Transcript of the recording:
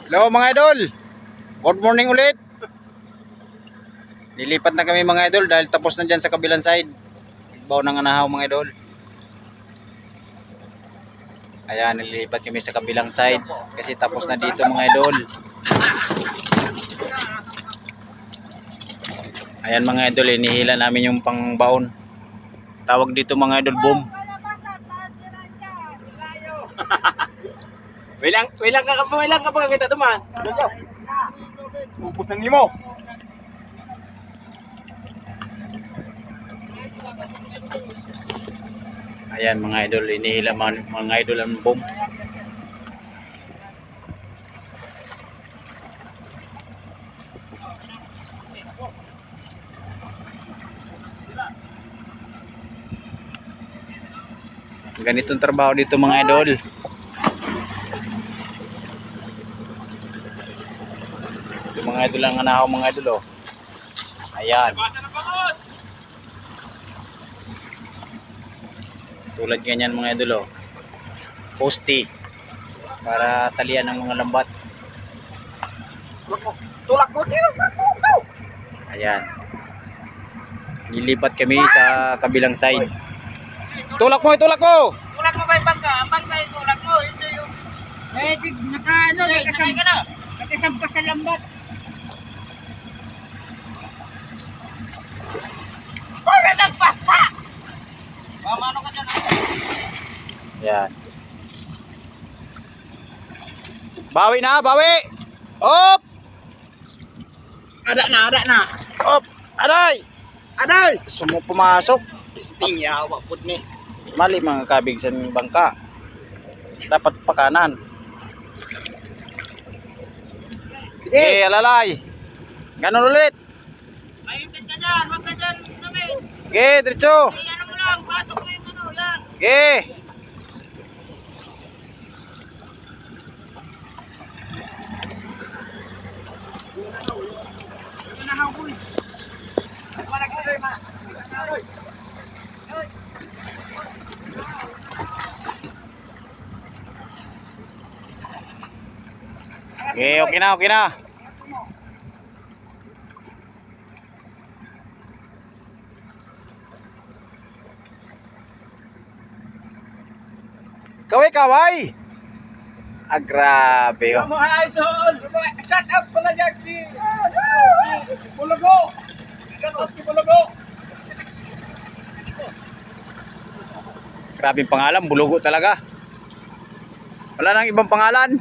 Hello mga idol. Good morning ulit. Lilipat na kami mga idol dahil tapos na dyan sa kabilang side. Baw ng anahaw mga idol. Ayan, nililipat kami sa kabilang side kasi tapos na dito mga idol. Ayan mga idol, inihila namin yung pangbaon. Tawag dito mga idol, boom. Wailang ka pa kita teman. Ubus ng imo. Ayan mga idol, inihila mga idol ang boom. Ganitong trabaho dito mga idol. Ito mga idol ang anahaw mga idol oh. Ayan. Tulad ganyan mga idol oh. Posti. Para talian ng mga lambat. Tulak mo dito. Ayan. Nilipat kami sa kabilang side. Tulak mo, tulak mo! Tulak mo ba yung bangka? Ang bangka yung tulak mo. Hindi yung... Sakay ka na. Nakasampas sa lambat. Para nagpasa! Mamano ka dyan. Ayan. Bawi na, bawi! Op! Ada na. Op! Aray! Aday! Sumo pumasok. Sting yawa po ni. Mali mga kabig sa bangka. Dapat pakanan. Okay, alalay. Ganun ulit. Ayun ka dyan. Huwag ka dyan. Okay, diretso. Ano mo lang. Pasok mo yung ano. Yan. Okay. Okay, okay na, okay na. Kaway-kaway. Ah, grabe oh. Mga idol. Shut up pala yan. Bulago. Shut up si Bulago. Grabing pangalan, bulugo talaga. Wala nang ibang pangalan.